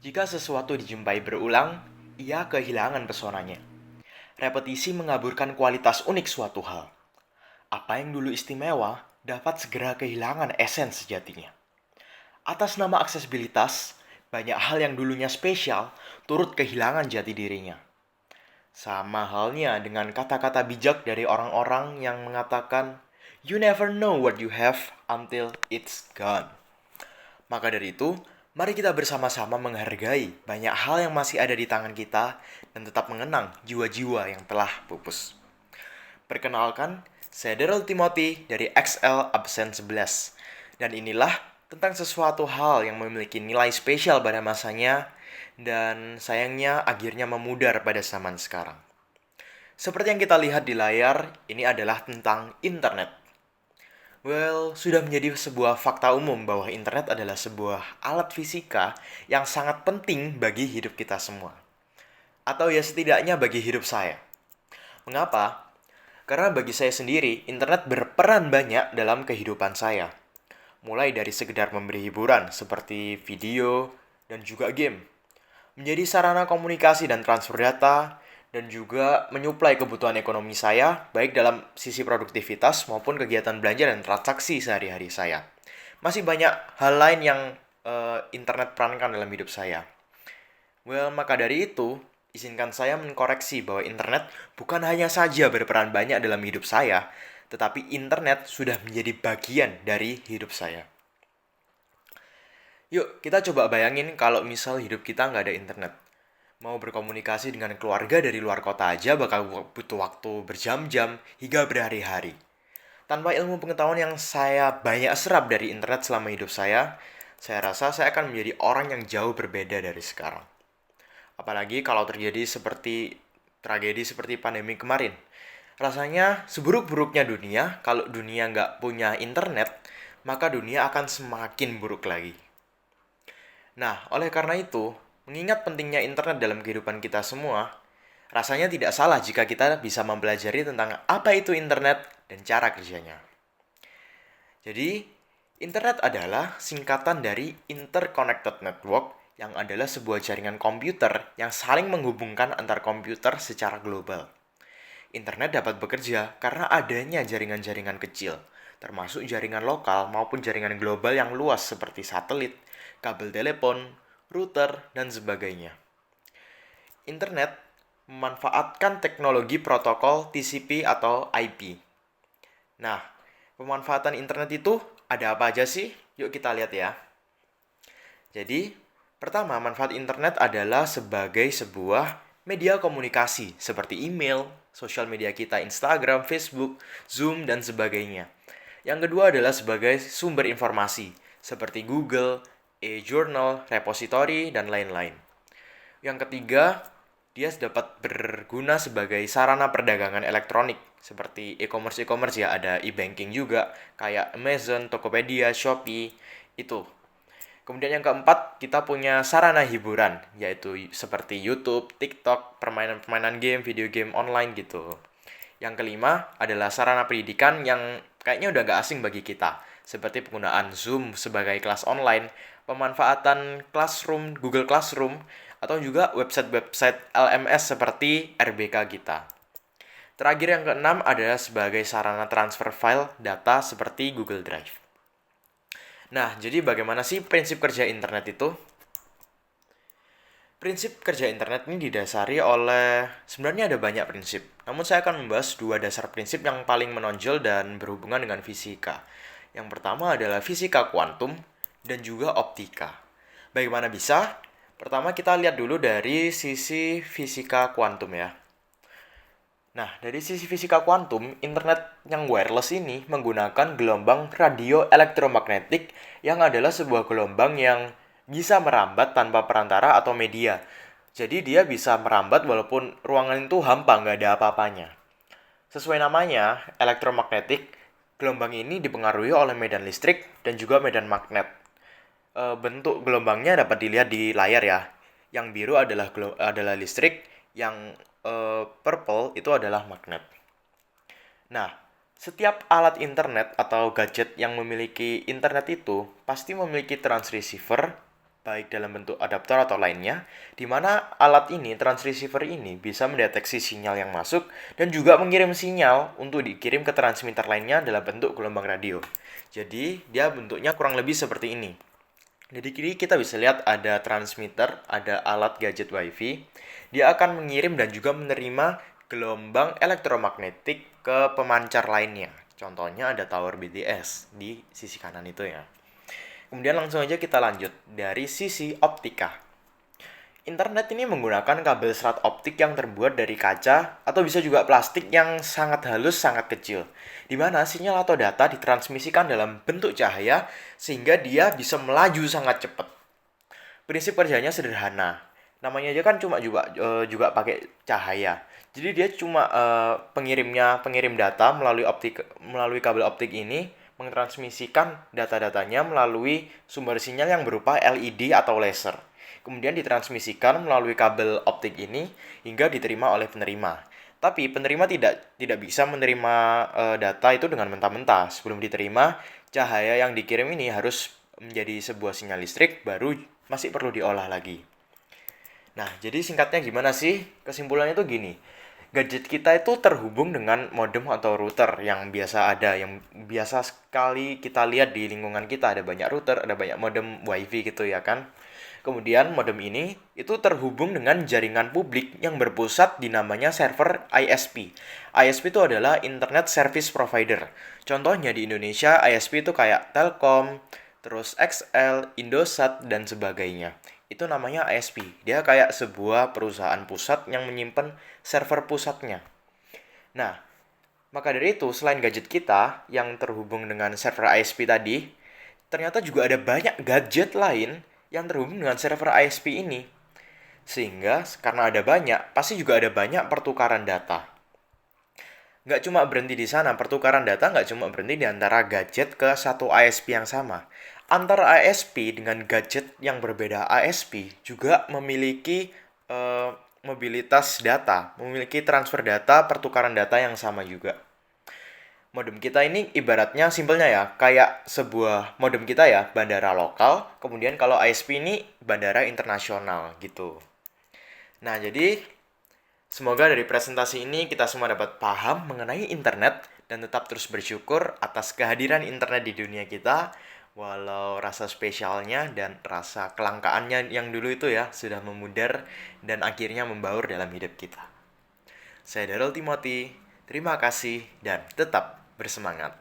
Jika sesuatu dijumpai berulang, ia kehilangan pesonanya. Repetisi mengaburkan kualitas unik suatu hal. Apa yang dulu istimewa dapat segera kehilangan esens sejatinya. Atas nama aksesibilitas, banyak hal yang dulunya spesial turut kehilangan jati dirinya. Sama halnya dengan kata-kata bijak dari orang-orang yang mengatakan, "You never know what you have until it's gone." Maka dari itu, mari kita bersama-sama menghargai banyak hal yang masih ada di tangan kita dan tetap mengenang jiwa-jiwa yang telah pupus. Perkenalkan, saya Daryl Timothy dari XL Absen 11. Dan inilah tentang sesuatu hal yang memiliki nilai spesial pada masanya dan sayangnya akhirnya memudar pada zaman sekarang. Seperti yang kita lihat di layar, ini adalah tentang internet. Sudah menjadi sebuah fakta umum bahwa internet adalah sebuah alat fisika yang sangat penting bagi hidup kita semua. Atau ya setidaknya bagi hidup saya. Mengapa? Karena bagi saya sendiri, internet berperan banyak dalam kehidupan saya. Mulai dari sekedar memberi hiburan seperti video dan juga game. Menjadi sarana komunikasi dan transfer data, dan juga menyuplai kebutuhan ekonomi saya, baik dalam sisi produktivitas maupun kegiatan belanja dan transaksi sehari-hari saya. Masih banyak hal lain yang internet perankan dalam hidup saya. Maka dari itu, izinkan saya mengkoreksi bahwa internet bukan hanya saja berperan banyak dalam hidup saya, tetapi internet sudah menjadi bagian dari hidup saya. Yuk, kita coba bayangin kalau misal hidup kita nggak ada internet. Mau berkomunikasi dengan keluarga dari luar kota aja bakal butuh waktu berjam-jam hingga berhari-hari. Tanpa ilmu pengetahuan yang saya banyak serap dari internet selama hidup saya rasa saya akan menjadi orang yang jauh berbeda dari sekarang. Apalagi kalau terjadi seperti tragedi seperti pandemi kemarin. Rasanya seburuk-buruknya dunia, kalau dunia nggak punya internet, maka dunia akan semakin buruk lagi. Nah, oleh karena itu, mengingat pentingnya internet dalam kehidupan kita semua, rasanya tidak salah jika kita bisa mempelajari tentang apa itu internet dan cara kerjanya. Jadi, internet adalah singkatan dari Interconnected Network yang adalah sebuah jaringan komputer yang saling menghubungkan antar komputer secara global. Internet dapat bekerja karena adanya jaringan-jaringan kecil, termasuk jaringan lokal maupun jaringan global yang luas seperti satelit, kabel telepon, router, dan sebagainya. Internet memanfaatkan teknologi protokol TCP atau IP. Nah, pemanfaatan internet itu ada apa aja sih? Yuk kita lihat ya. Jadi, pertama, manfaat internet adalah sebagai sebuah media komunikasi seperti email, sosial media kita Instagram, Facebook, Zoom, dan sebagainya. Yang kedua adalah sebagai sumber informasi seperti Google, e-journal, repository, dan lain-lain. Yang ketiga, dia dapat berguna sebagai sarana perdagangan elektronik seperti e-commerce ya, ada e-banking juga kayak Amazon, Tokopedia, Shopee itu. Kemudian yang keempat, kita punya sarana hiburan yaitu seperti YouTube, TikTok, permainan-permainan game, video game online gitu. Yang kelima adalah sarana pendidikan yang kayaknya udah gak asing bagi kita, seperti penggunaan Zoom sebagai kelas online, pemanfaatan Classroom, Google Classroom, atau juga website-website LMS seperti RBK kita. Terakhir yang keenam adalah sebagai sarana transfer file data seperti Google Drive. Nah, jadi bagaimana sih prinsip kerja internet itu? Prinsip kerja internet ini didasari oleh, sebenarnya ada banyak prinsip. Namun saya akan membahas dua dasar prinsip yang paling menonjol dan berhubungan dengan fisika. Yang pertama adalah fisika kuantum dan juga optika. Bagaimana bisa? Pertama kita lihat dulu dari sisi fisika kuantum ya. Nah, dari sisi fisika kuantum, internet yang wireless ini menggunakan gelombang radio elektromagnetik yang adalah sebuah gelombang yang bisa merambat tanpa perantara atau media. Jadi dia bisa merambat walaupun ruangan itu hampa, nggak ada apa-apanya. Sesuai namanya, elektromagnetik, gelombang ini dipengaruhi oleh medan listrik dan juga medan magnet. Bentuk gelombangnya dapat dilihat di layar ya. Yang biru adalah listrik, yang purple itu adalah magnet. Nah, setiap alat internet atau gadget yang memiliki internet itu pasti memiliki transceiver baik dalam bentuk adaptor atau lainnya, di mana alat ini, transceiver ini, bisa mendeteksi sinyal yang masuk dan juga mengirim sinyal untuk dikirim ke transmitter lainnya dalam bentuk gelombang radio. Jadi, dia bentuknya kurang lebih seperti ini. Jadi kini kita bisa lihat ada transmitter, ada alat gadget WiFi. Dia akan mengirim dan juga menerima gelombang elektromagnetik ke pemancar lainnya. Contohnya ada tower BTS di sisi kanan itu ya. Kemudian langsung aja kita lanjut dari sisi optika. Internet ini menggunakan kabel serat optik yang terbuat dari kaca atau bisa juga plastik yang sangat halus, sangat kecil, di mana sinyal atau data ditransmisikan dalam bentuk cahaya sehingga dia bisa melaju sangat cepat. Prinsip kerjanya sederhana. Namanya aja kan cuma juga pakai cahaya. Jadi dia cuma pengirim data melalui kabel optik ini mentransmisikan data-datanya melalui sumber sinyal yang berupa LED atau laser. Kemudian ditransmisikan melalui kabel optik ini hingga diterima oleh penerima. Tapi penerima tidak bisa menerima data itu dengan mentah-mentah. Sebelum diterima, cahaya yang dikirim ini harus menjadi sebuah sinyal listrik, baru masih perlu diolah lagi. Nah, jadi singkatnya gimana sih? Kesimpulannya tuh gini. Gadget kita itu terhubung dengan modem atau router yang biasa ada, yang biasa sekali kita lihat di lingkungan kita. Ada banyak router, ada banyak modem WiFi gitu ya kan. Kemudian modem ini itu terhubung dengan jaringan publik yang berpusat di namanya server ISP. ISP itu adalah Internet Service Provider. Contohnya di Indonesia ISP itu kayak Telkom, terus XL, Indosat, dan sebagainya. Itu namanya ISP. Dia kayak sebuah perusahaan pusat yang menyimpan server pusatnya. Nah, maka dari itu, selain gadget kita yang terhubung dengan server ISP tadi, ternyata juga ada banyak gadget lain yang terhubung dengan server ISP ini. Sehingga, karena ada banyak, pasti juga ada banyak pertukaran data. Nggak cuma berhenti di sana, pertukaran data nggak cuma berhenti di antara gadget ke satu ISP yang sama. Antara ISP dengan gadget yang berbeda ISP juga memiliki mobilitas data, memiliki transfer data, pertukaran data yang sama juga. Modem kita ini ibaratnya simpelnya ya, kayak sebuah modem kita ya, bandara lokal, kemudian kalau ISP ini bandara internasional gitu. Nah, jadi semoga dari presentasi ini kita semua dapat paham mengenai internet dan tetap terus bersyukur atas kehadiran internet di dunia kita, walau rasa spesialnya dan rasa kelangkaannya yang dulu itu ya sudah memudar dan akhirnya membaur dalam hidup kita. Saya Daryl Timothy, terima kasih dan tetap bersemangat.